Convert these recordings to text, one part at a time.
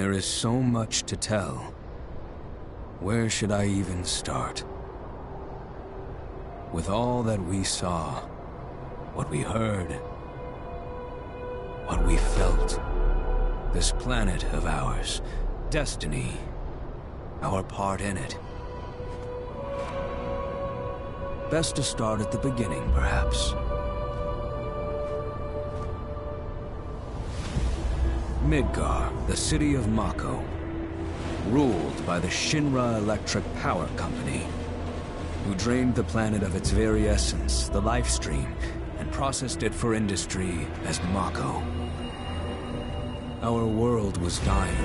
there is so much to tell. Where should I even start? With all that we saw, what we heard, what we felt, this planet of ours, destiny, our part in it. Best to start at the beginning, perhaps. Midgar, the city of Mako, ruled by the Shinra Electric Power Company, who drained the planet of its very essence, the life stream, and processed it for industry as Mako. Our world was dying,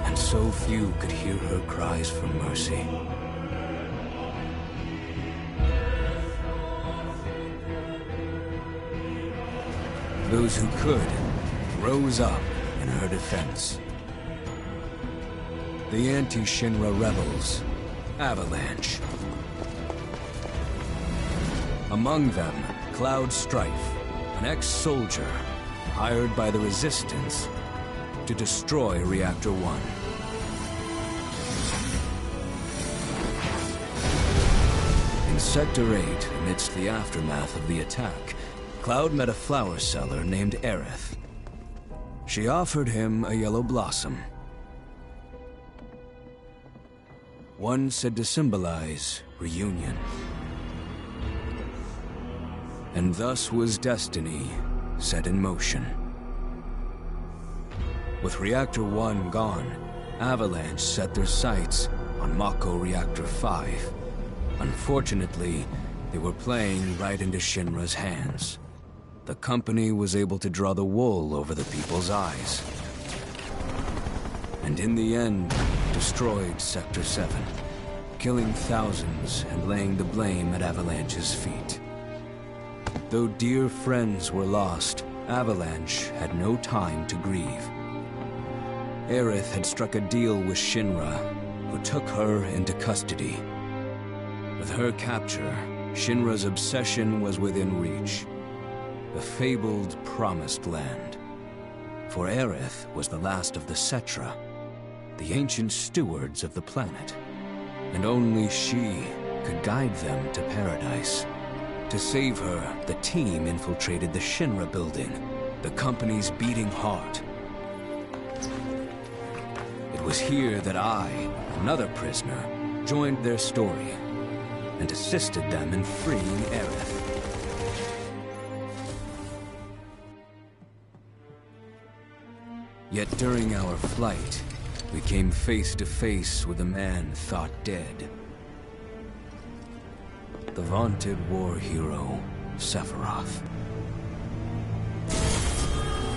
and so few could hear her cries for mercy. Those who could rose up in her defense. The anti-Shinra rebels, Avalanche. Among them, Cloud Strife, an ex-soldier hired by the Resistance to destroy Reactor 1. In Sector 8, amidst the aftermath of the attack, Cloud met a flower seller named Aerith. She offered him a yellow blossom. One said to symbolize reunion. And thus was destiny set in motion. With Reactor 1 gone, Avalanche set their sights on Mako Reactor 5. Unfortunately, they were playing right into Shinra's hands. The company was able to draw the wool over the people's eyes. And in the end, destroyed Sector 7, killing thousands and laying the blame at Avalanche's feet. Though dear friends were lost, Avalanche had no time to grieve. Aerith had struck a deal with Shinra, who took her into custody. With her capture, Shinra's obsession was within reach. The fabled Promised Land. For Aerith was the last of the Cetra, the ancient stewards of the planet. And only she could guide them to paradise. To save her, the team infiltrated the Shinra building, the company's beating heart. It was here that I, another prisoner, joined their story and assisted them in freeing Aerith. Yet during our flight, we came face to face with a man thought dead. The vaunted war hero, Sephiroth.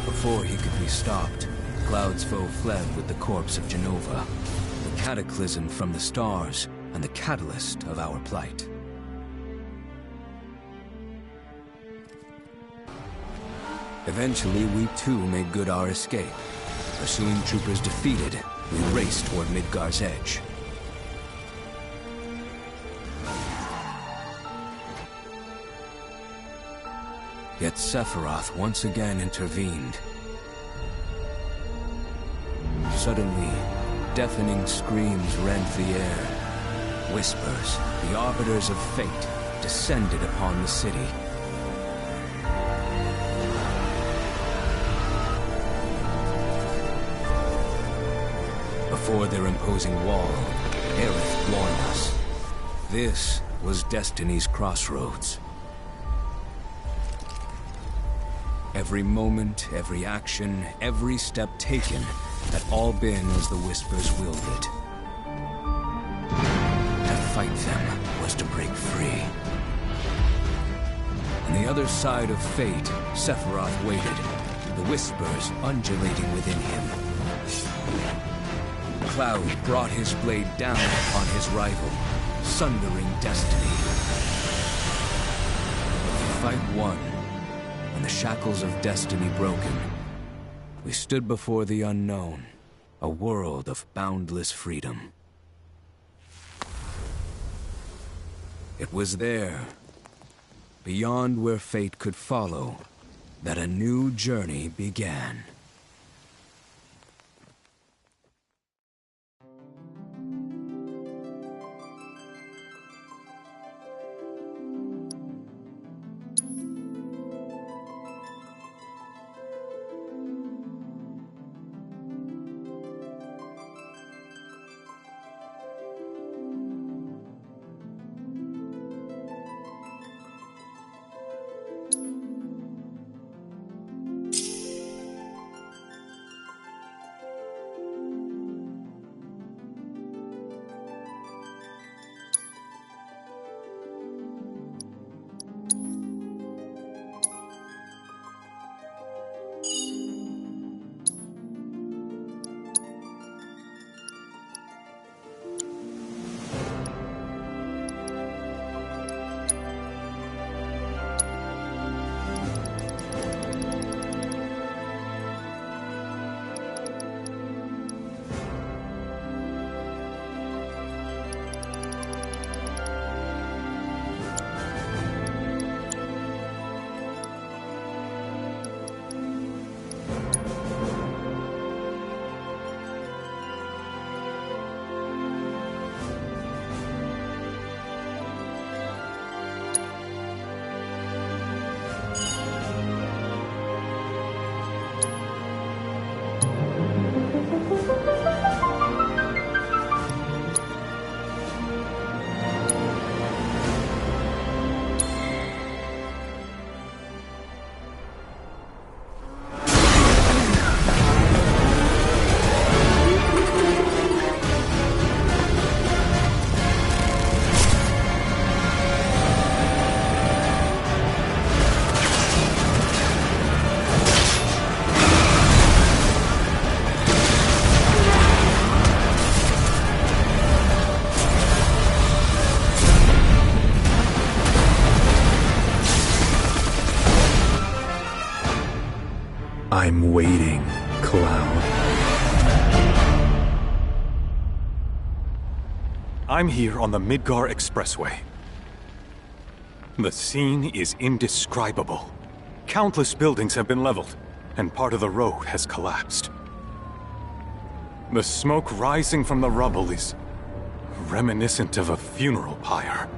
Before he could be stopped, Cloud's foe fled with the corpse of Genova, the cataclysm from the stars and the catalyst of our plight. Eventually, we too made good our escape. Pursuing troopers defeated, we raced toward Midgar's edge. Yet Sephiroth once again intervened. Suddenly, deafening screams rent the air. Whispers, the arbiters of fate, descended upon the city. Before their imposing wall, Aerith warned us. This was Destiny's crossroads. Every moment, every action, every step taken had all been as the Whispers willed it. To fight them was to break free. On the other side of fate, Sephiroth waited, the Whispers undulating within him. Cloud brought his blade down upon his rival, sundering destiny. The fight won, and the shackles of destiny broken. We stood before the unknown, a world of boundless freedom. It was there, beyond where fate could follow, that a new journey began. I'm waiting, Cloud. I'm here on the Midgar Expressway. The scene is indescribable. Countless buildings have been leveled, and part of the road has collapsed. The smoke rising from the rubble is reminiscent of a funeral pyre.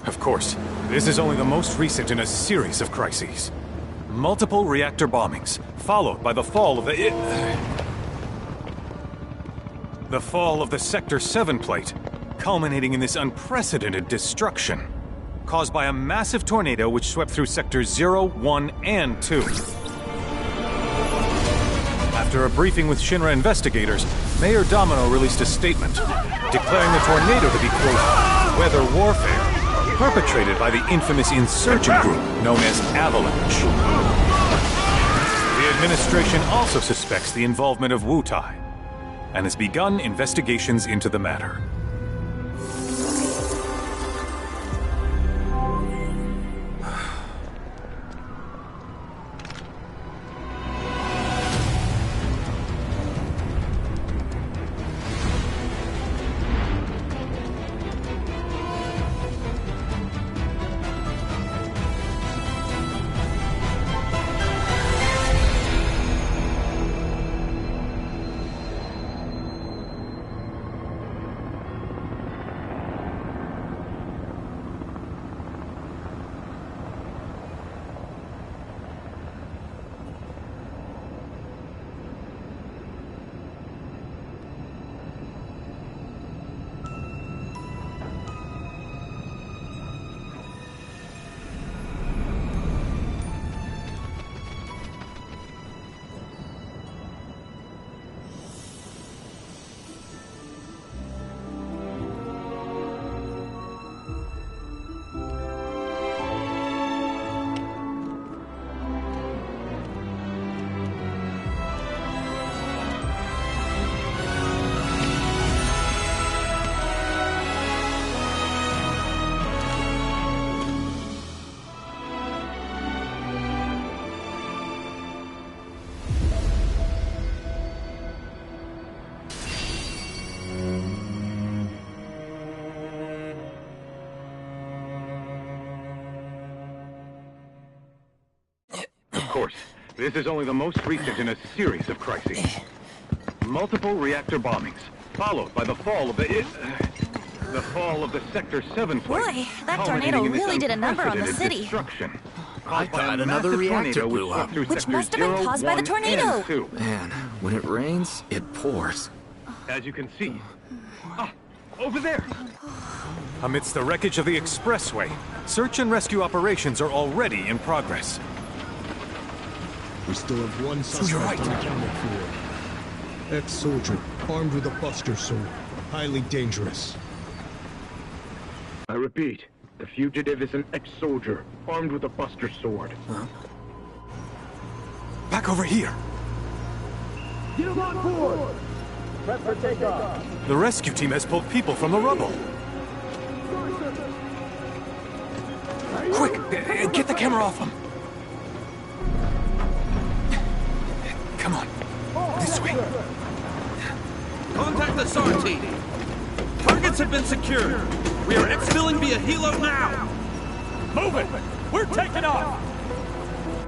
Of course, this is only the most recent in a series of crises. Multiple reactor bombings, followed by the fall of the Sector 7 plate, culminating in this unprecedented destruction, caused by a massive tornado which swept through Sectors 0, 1, and 2. After a briefing with Shinra investigators, Mayor Domino released a statement, declaring the tornado to be, quote, weather warfare, perpetrated by the infamous insurgent group known as Avalanche. The administration also suspects the involvement of Wutai, and has begun investigations into the matter. Of course, this is only the most recent in a series of crises. Multiple reactor bombings, followed by the fall of the Sector 7 plate. Boy, that tornado really did a number on the city. I thought another reactor blew up. Which must have been caused by the tornado. Man, when it rains, it pours. As you can see. Over there! Amidst the wreckage of the expressway, search and rescue operations are already in progress. We still have one suspect unaccounted for. Ex-soldier, armed with a buster sword. Highly dangerous. I repeat, the fugitive is an ex-soldier, armed with a buster sword. Huh? Back over here! Get him on board! Prep for takeoff! The rescue team has pulled people from the rubble. Quick! Get the camera off them! Come on. This way. Contact the SAR team. Targets have been secured. We are exfilling via helo now. Move it! We're taking off!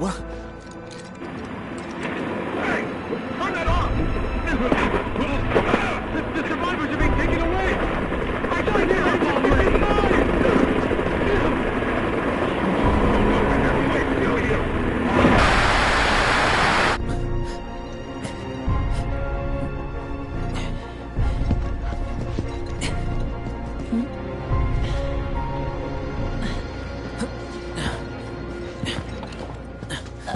What? Hey! Turn that off! The survivors are being taken away! I can't hear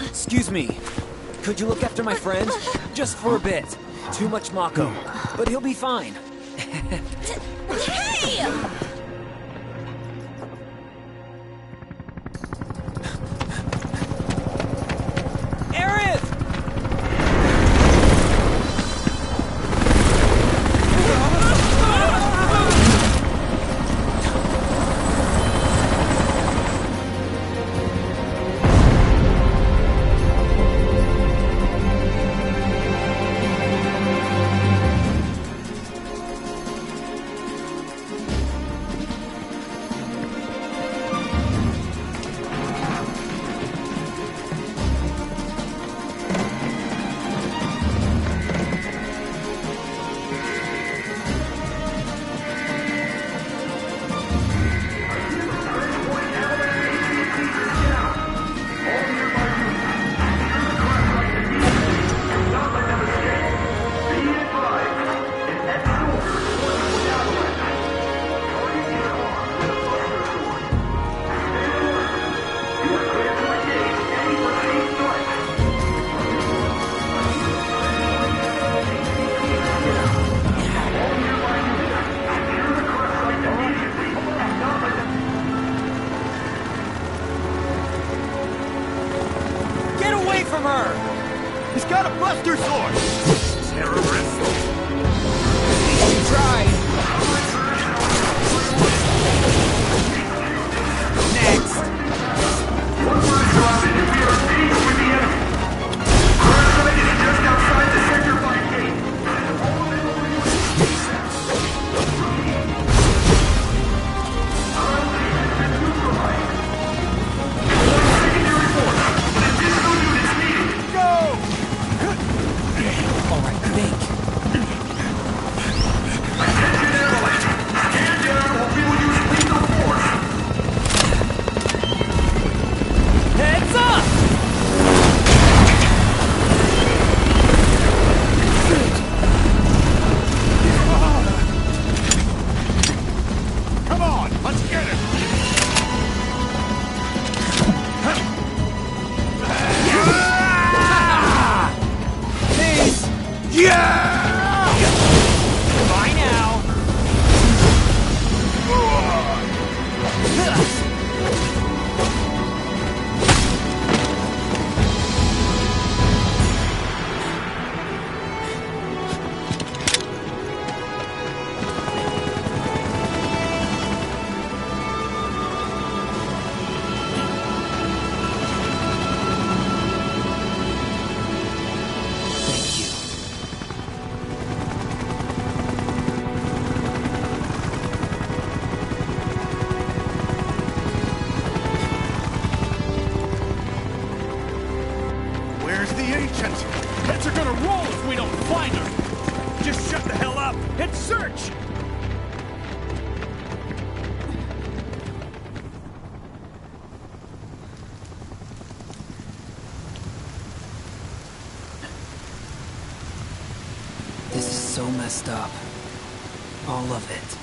Excuse me. Could you look after my friend? Just for a bit. Too much Mako. But he'll be fine. Hey! Aerith! Buster Sword! Terrorist! You tried. Next. One word surrounded and we are engaged with the enemy. Our site is just outside the sector 5 gate. Secondary force. Additional units needed. Go! All right, think. Attention Avalanche. Stand down or we will use lethal force. Heads up! Come on, let's get it! Peace! Yeah! Bye now! Thank you. Where's the ancient? Heads are gonna roll if we don't find her! Just shut the hell up and search! This is so messed up. All of it.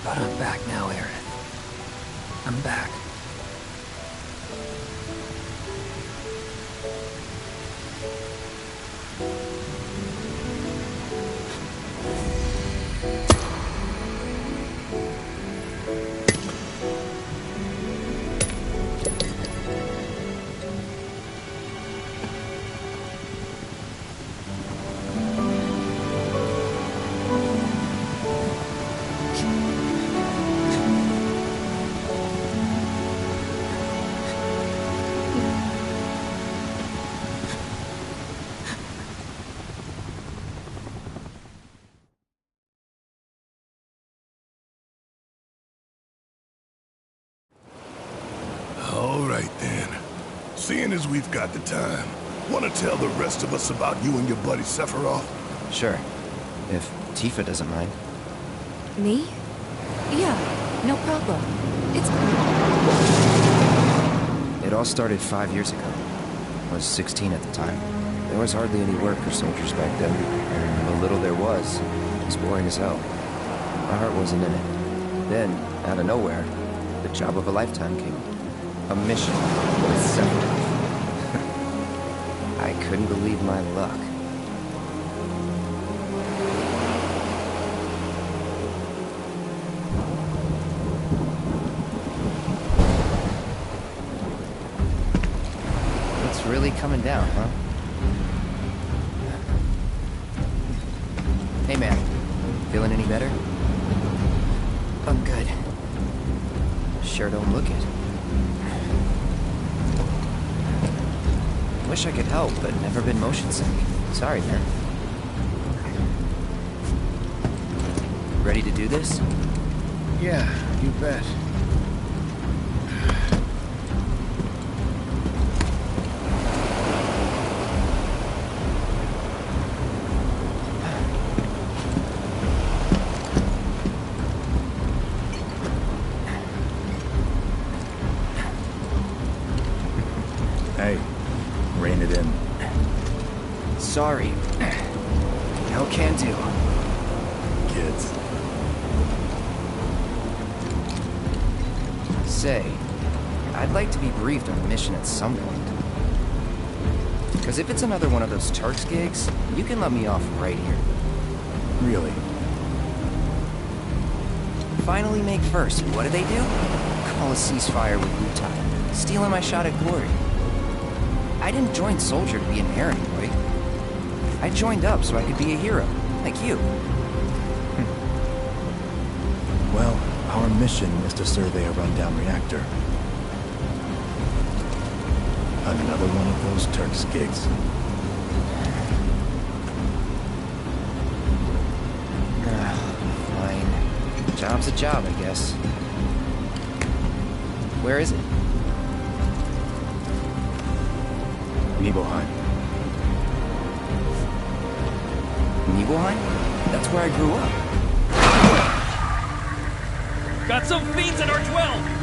But I'm back now, Aerith. I'm back. All right then. Seeing as we've got the time, want to tell the rest of us about you and your buddy Sephiroth? Sure. If Tifa doesn't mind. Me? Yeah, no problem. It's It all started 5 years ago. I was 16 at the time. There was hardly any work for soldiers back then. And the little there was boring as hell. My heart wasn't in it. Then, out of nowhere, the job of a lifetime came. A mission with Sephiroth. I couldn't believe my luck. It's really coming down, huh? Hey man, feeling any better? I'm good. Sure don't look it. Wish I could help, but never been motion sick. Sorry, man. Ready to do this? Yeah, you bet. Hey, rein it in. Sorry. No can do. Kids. Say, I'd like to be briefed on the mission at some point. Because if it's another one of those Turks gigs, you can let me off right here. Really? Finally make first, and what do? Call a ceasefire with Wu-Tai. Stealing my shot at glory. I didn't join Soldier to be an errand boy. I joined up so I could be a hero, like you. Well, our mission is to survey a rundown reactor. Another one of those Turks gigs. Fine. Job's a job, I guess. Where is it? Nibelheim. Nibelheim? That's where I grew up. Got some fiends at R12!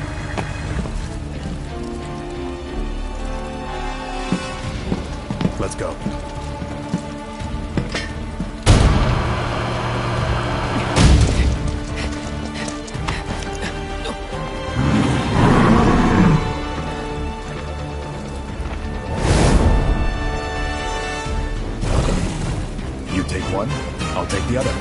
Let's go. You take one, I'll take the other.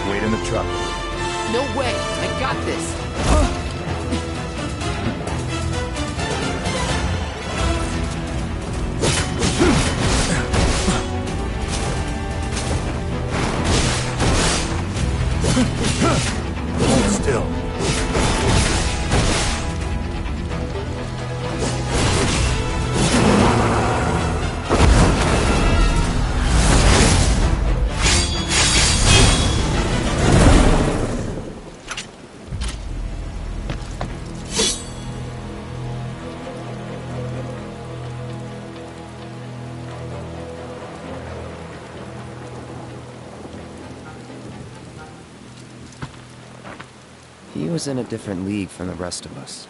Wait in the truck. No way! I got this! Hold still. He was in a different league from the rest of us.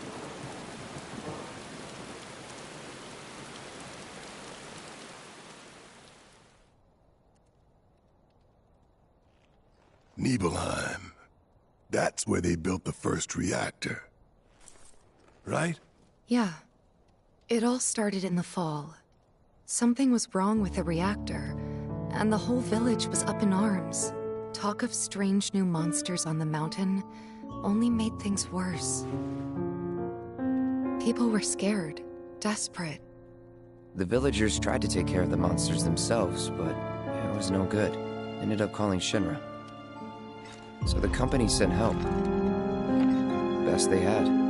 Nibelheim. That's where they built the first reactor. Right? Yeah. It all started in the fall. Something was wrong with the reactor, and the whole village was up in arms. Talk of strange new monsters on the mountain only made things worse. People were scared, desperate. The villagers tried to take care of the monsters themselves, but it was no good. Ended up calling Shinra. So the company sent help. Best they had.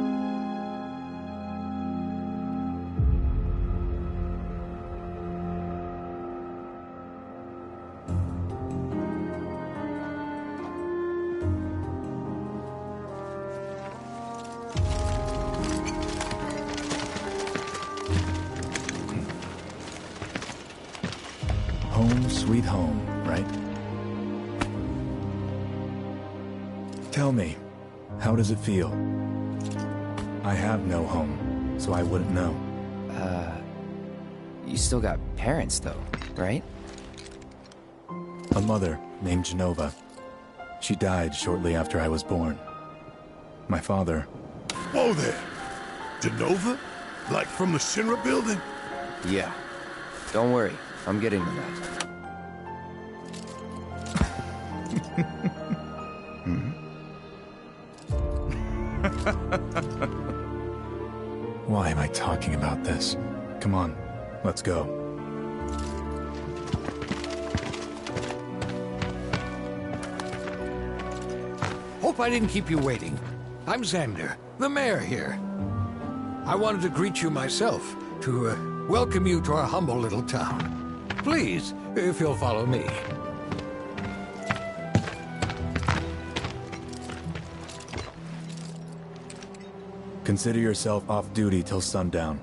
Home sweet home, right? Tell me, how does it feel? I have no home, so I wouldn't know. You still got parents, though, right? A mother named Genova. She died shortly after I was born. My father... Whoa there! Genova? Like from the Shinra building? Yeah. Don't worry, I'm getting to that. Why am I talking about this? Come on, let's go. Hope I didn't keep you waiting. I'm Xander, the mayor here. I wanted to greet you myself, to welcome you to our humble little town. Please, if you'll follow me. Consider yourself off duty till sundown.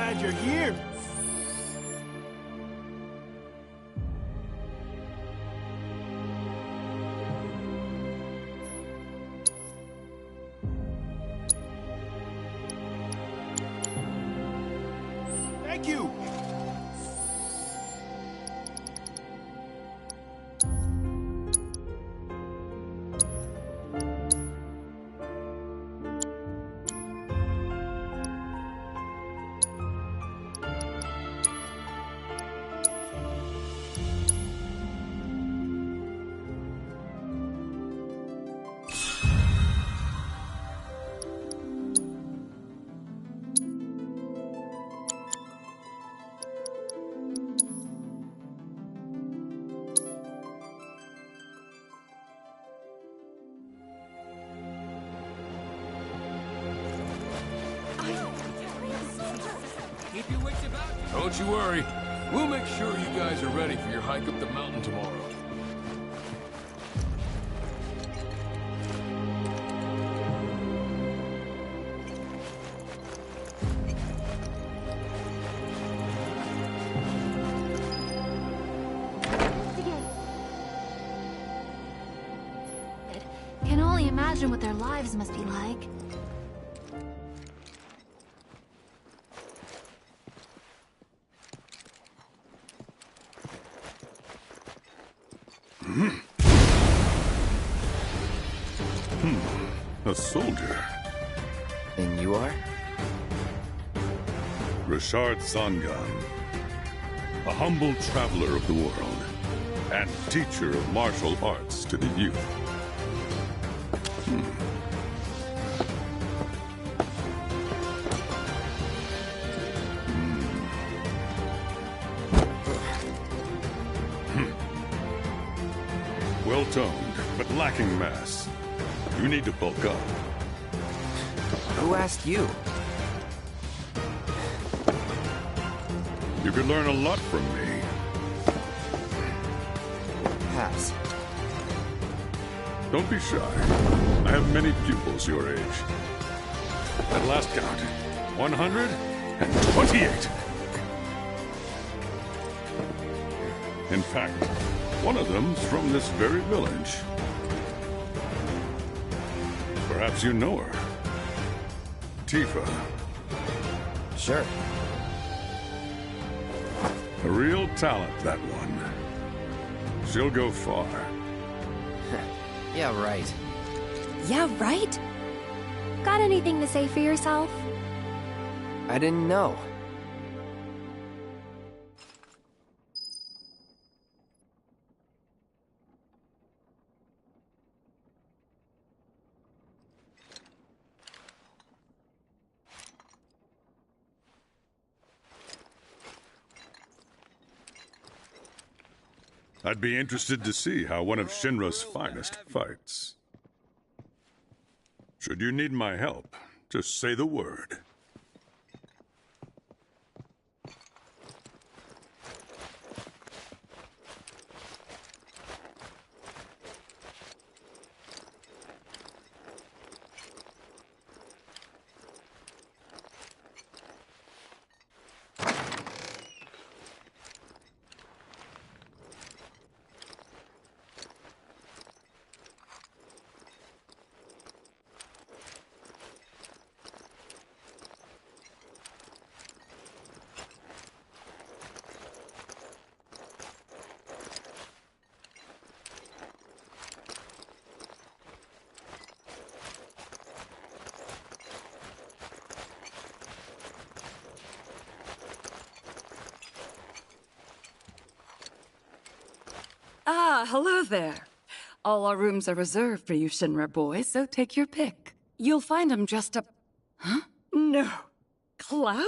glad you're here. Thank you. Don't you worry. We'll make sure you guys are ready for your hike up the mountain tomorrow. Can only imagine what their lives must be like. A soldier. And you are? Richard Zangan. A humble traveler of the world, and teacher of martial arts to the youth. Well-toned, but lacking mass. You need to bulk up. Who asked you? You could learn a lot from me. Pass. Don't be shy. I have many pupils your age. At last count, 128. In fact, one of them's from this very village. Perhaps you know her. Tifa. Sure. A real talent, that one. She'll go far. Yeah, right. Yeah, right? Got anything to say for yourself? I didn't know. I'd be interested to see how one of Shinra's finest fights. Should you need my help, just say the word. Ah, hello there. All our rooms are reserved for you Shinra boys, so take your pick. You'll find them just up... Huh? No. Cloud?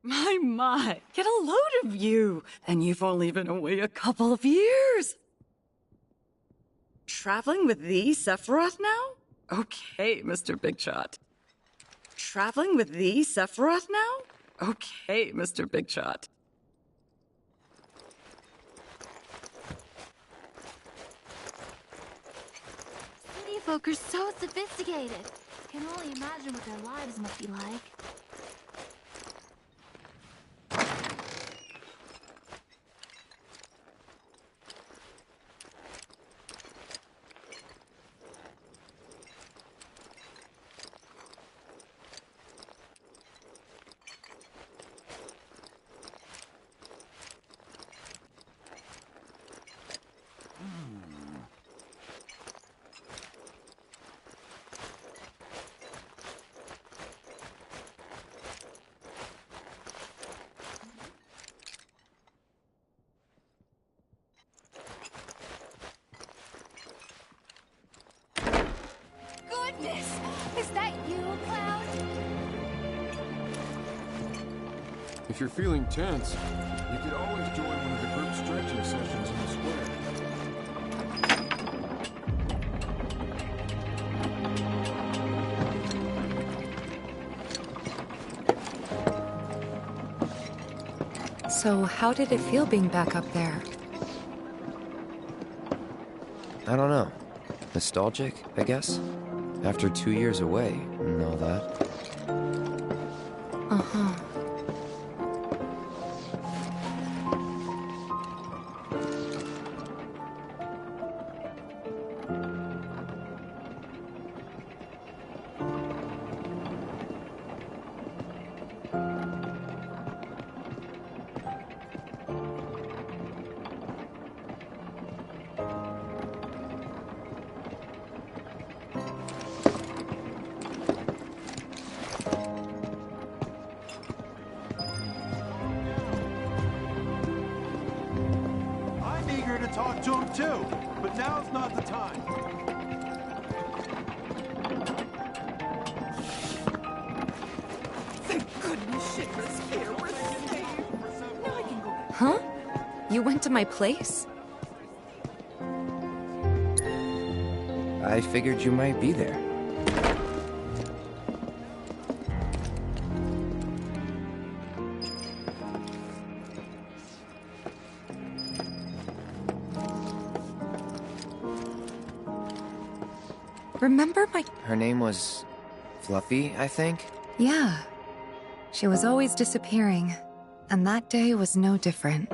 My, get a load of you. And you've only been away a couple of years. Traveling with the Sephiroth now? Okay, Mr. Big Shot. Traveling with the Sephiroth now? Okay, Mr. Big Shot. City folk are so sophisticated. Can only imagine what their lives must be like. goodness! Is that you, Cloud? If you're feeling tense, you could always join one of the group stretching sessions in the square. So, how did it feel being back up there? I don't know. Nostalgic, I guess? After 2 years away and all that. Uh-huh. I'm eager to talk to him too, but now's not the time. Thank goodness Shinra's here. We're safe. Now I can go back. Huh? You went to my place? I figured you might be there. Remember my... Her name was Fluffy, I think? Yeah. She was always disappearing, and that day was no different.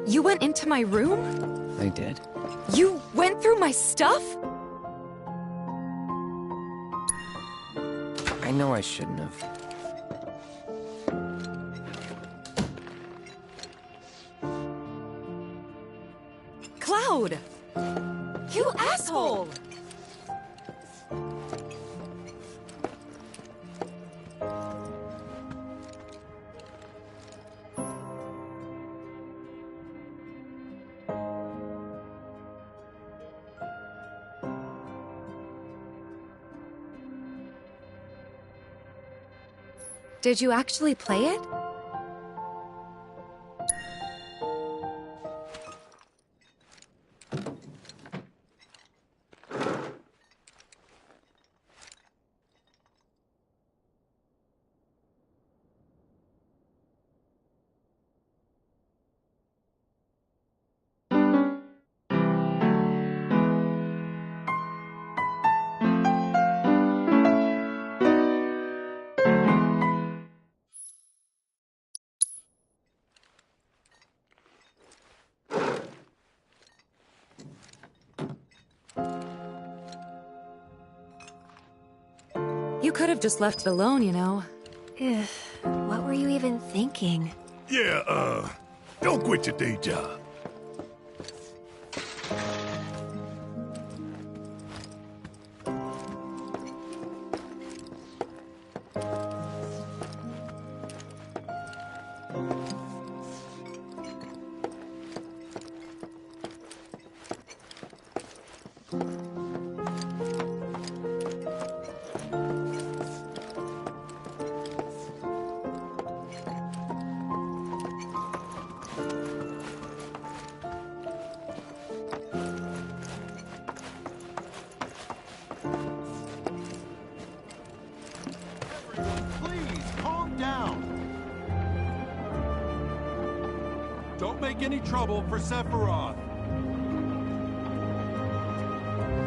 You went into my room? I did. You went through my stuff? I know I shouldn't have. Cloud! You asshole! Did you actually play it? You could have just left it alone, you know. Ugh, what were you even thinking? Yeah, don't quit your day job. Don't make any trouble for Sephiroth.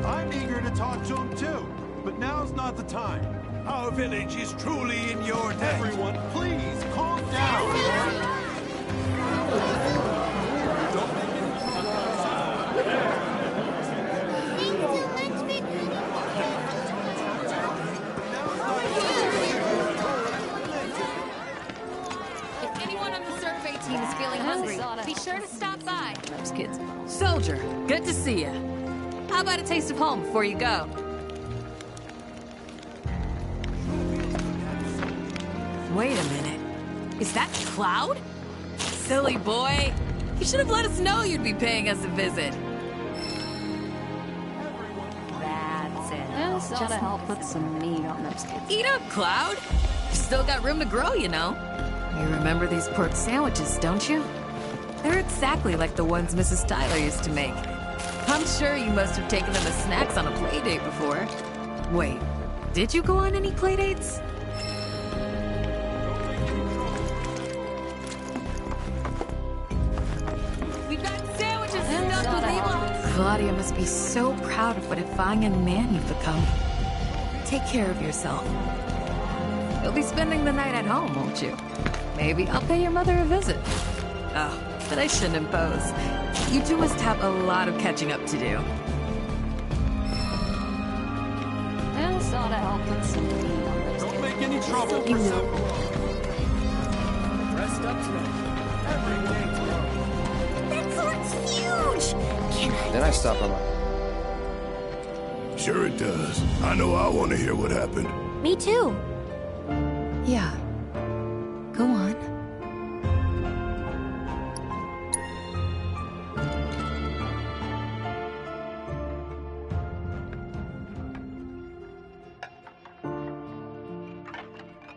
I'm eager to talk to him too, but now's not the time. Our village is truly in your debt. Everyone, please calm down. If anyone on the survey team is feeling hungry, be sure to stop by. Those kids. Soldier, good to see you. How about a taste of home before you go? Wait a minute. Is that Cloud? Silly boy. You should have let us know you'd be paying us a visit. That's it. Just help put some meat on those kids. Eat up, Cloud. You still got room to grow, you know. You remember these pork sandwiches, don't you? They're exactly like the ones Mrs. Tyler used to make. I'm sure you must have taken them as snacks on a play date before. Wait, did you go on any play dates? We've got sandwiches stuffed with evil. Claudia must be so proud of what a fine young man you've become. Take care of yourself. You'll be spending the night at home, won't you? Maybe I'll pay your mother a visit. Oh, but I shouldn't impose. You two must have a lot of catching up to do. This ought to help put some meat on those kids. Don't make any trouble for Sephiroth. Rest up today. Every day tomorrow. That court's huge! Can I... Then I stop on my... Sure it does. I know I want to hear what happened. Me too. Yeah. Go on.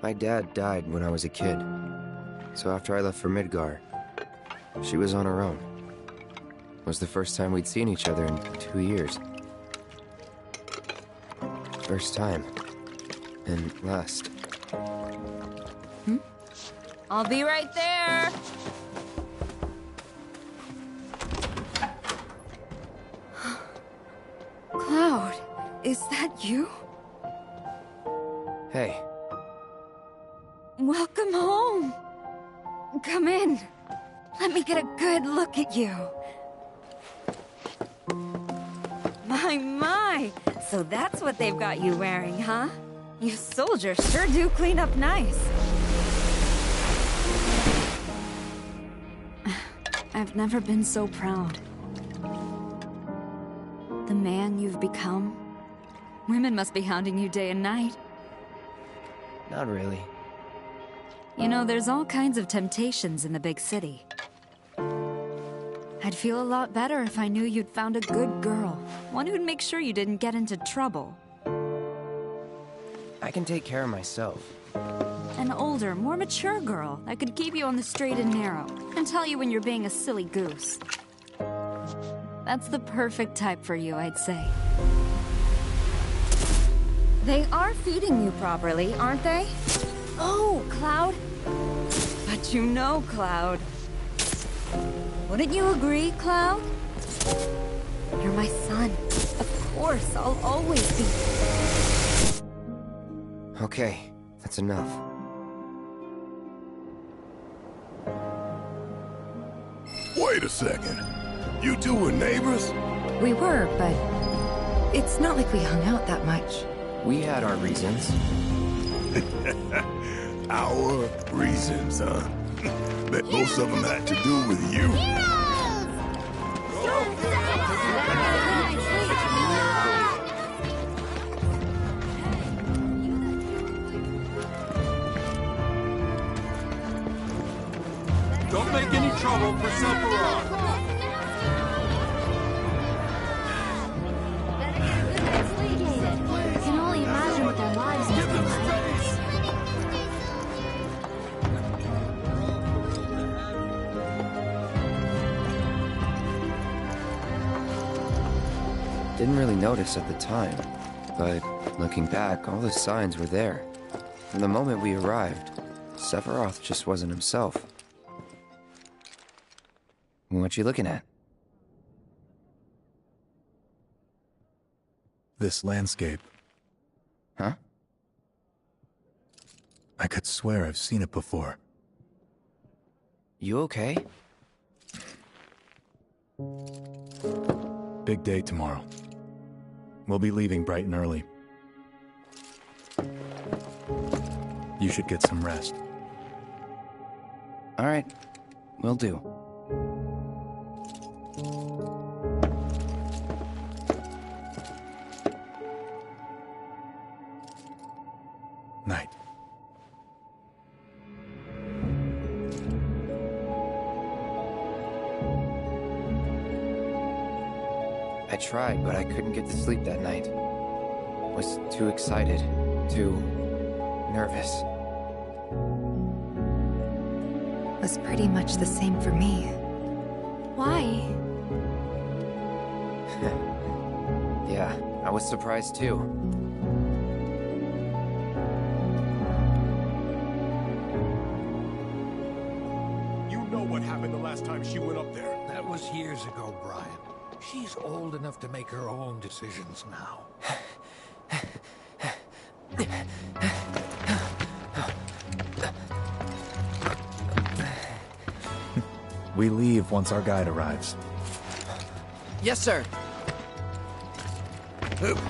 My dad died when I was a kid. So after I left for Midgar, she was on her own. It was the first time we'd seen each other in 2 years. First time. And last. I'll be right there. Cloud, is that you? Hey. Welcome home. Come in. Let me get a good look at you. My. So that's what they've got you wearing, huh? You soldiers sure do clean up nice. I've never been so proud. The man you've become. Women must be hounding you day and night. Not really. You know, there's all kinds of temptations in the big city. I'd feel a lot better if I knew you'd found a good girl. One who'd make sure you didn't get into trouble. I can take care of myself. An older, more mature girl that could keep you on the straight and narrow and tell you when you're being a silly goose. That's the perfect type for you, I'd say. They are feeding you properly, aren't they? Oh, Cloud. But you know, Cloud. Wouldn't you agree, Cloud? You're my son. Of course, I'll always be. Okay, that's enough. Wait a second. You two were neighbors? We were, but it's not like we hung out that much. We had our reasons. Our reasons, huh? Bet most of them had to do with you. Don't make any trouble for Sephiroth. I can only imagine what their lives must be like. Didn't really notice at the time, but looking back, all the signs were there. From the moment we arrived, Sephiroth just wasn't himself. What you looking at? This landscape. Huh? I could swear I've seen it before. You okay? Big day tomorrow. We'll be leaving bright and early. You should get some rest. All right. Will do. Night. I tried, but I couldn't get to sleep that night. Was too excited, too nervous. Was pretty much the same for me. Why? Yeah, I was surprised too. You know what happened the last time she went up there. That was years ago, Brian. She's old enough to make her own decisions now. We leave once our guide arrives. Yes, sir.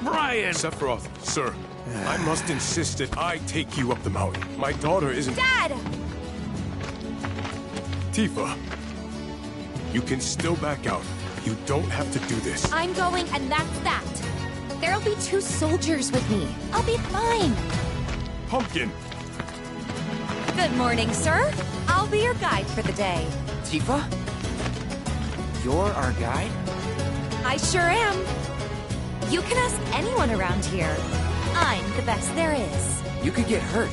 Brian! Sephiroth, sir, I must insist that I take you up the mountain. My daughter isn't... Dad! Tifa, you can still back out. You don't have to do this. I'm going, and that's that. There'll be 2 soldiers with me. I'll be fine. Pumpkin! Good morning, sir. I'll be your guide for the day. Tifa? You're our guide? I sure am. You can ask anyone around here. I'm the best there is. You could get hurt.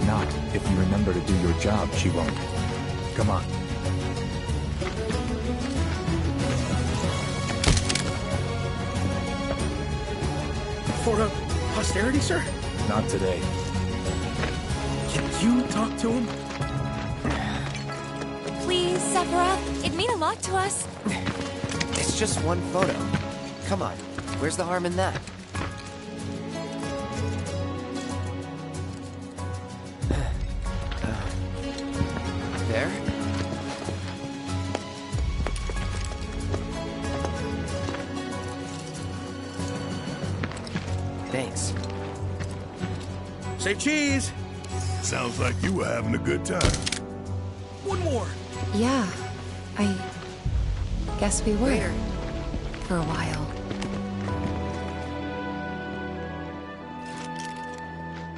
Not if you remember to do your job, she won't. Come on. For posterity, sir? Not today. Can you talk to him? Please, Sephiroth. It'd mean a lot to us. It's just one photo. Come on. Where's the harm in that? There? Thanks. Say cheese! Sounds like you were having a good time. One more! Yeah, I guess we were. For a while.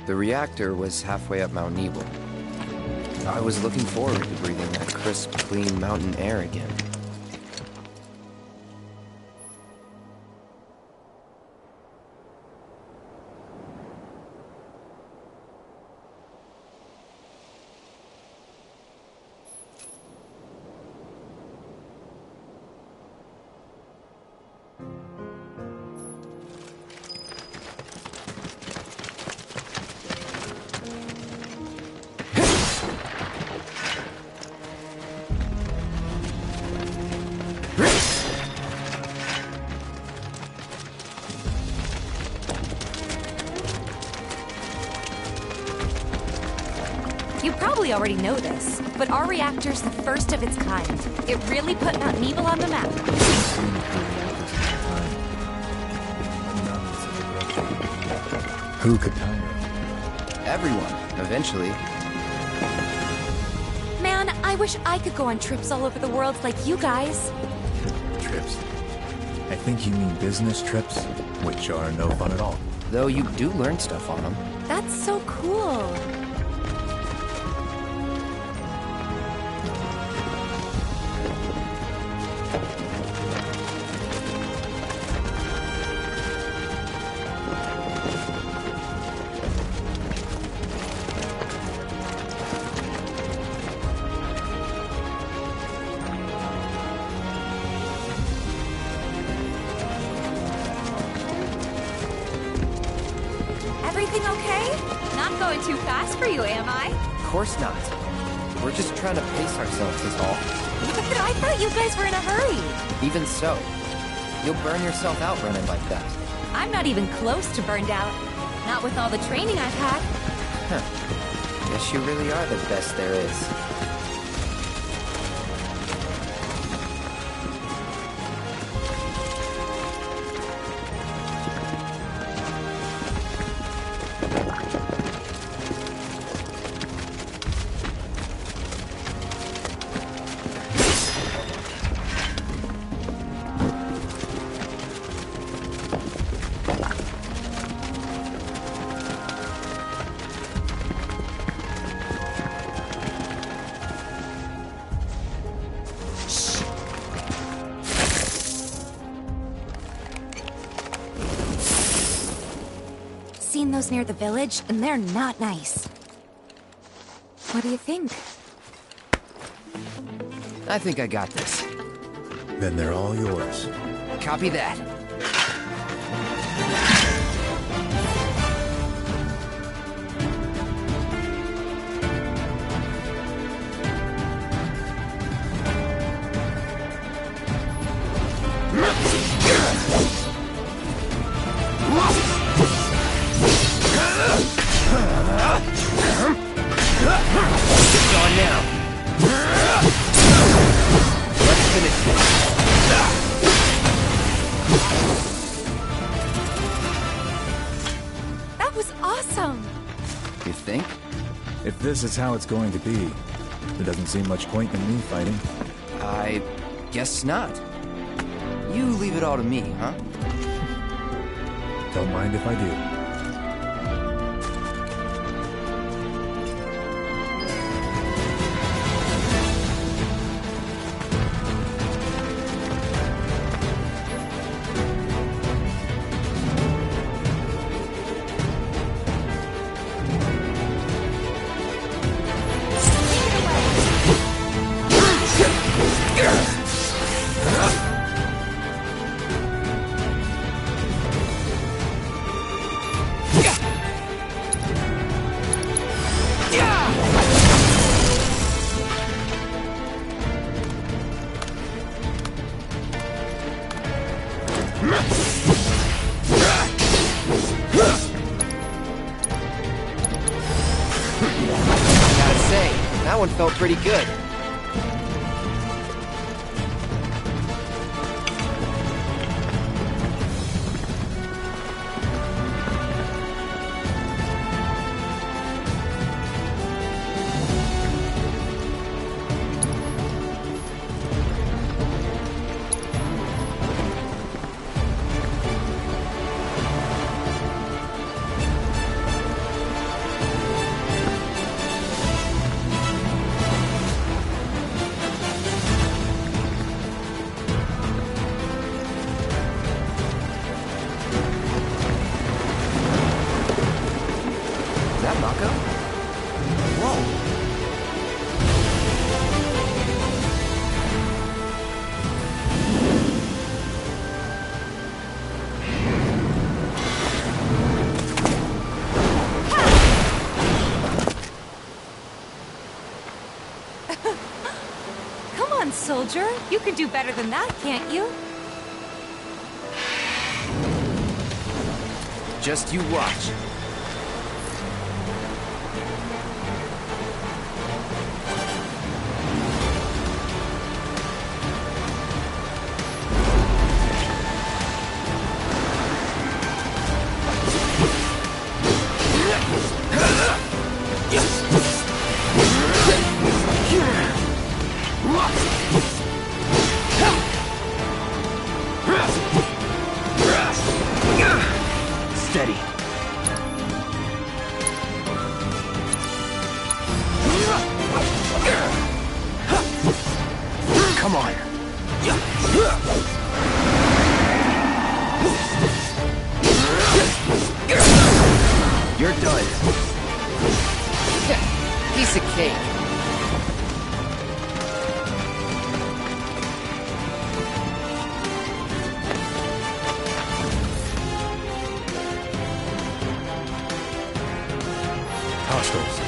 The reactor was halfway up Mount Nebel. I was looking forward to breathing that crisp, clean mountain air again. You probably already know this, but our reactor's the first of its kind. It really put Mount Nebel on the map. Who could tire? Everyone, eventually. Man, I wish I could go on trips all over the world like you guys. Trips. I think you mean business trips, which are no fun at all. Though you do learn stuff on them. That's so cool. Everything okay? Not going too fast for you, am I? Of course not. We're just trying to pace ourselves is all. But I thought you guys were in a hurry. Even so, you'll burn yourself out running like that. I'm not even close to burned out. Not with all the training I've had. Huh. Guess you really are the best there is. Seen those near the village, and they're not nice. What do you think? I think I got this. Then they're all yours. Copy that. It's on now. Let's finish this. That was awesome! You think? If this is how it's going to be, there doesn't seem much point in me fighting. I guess not. You leave it all to me, huh? Don't mind if I do. Gotta say, that one felt pretty good. Is that Mako? Whoa. Come on, soldier. You can do better than that, can't you? Just you watch. Steady. Come on. You're done. Piece of cake. Hostiles.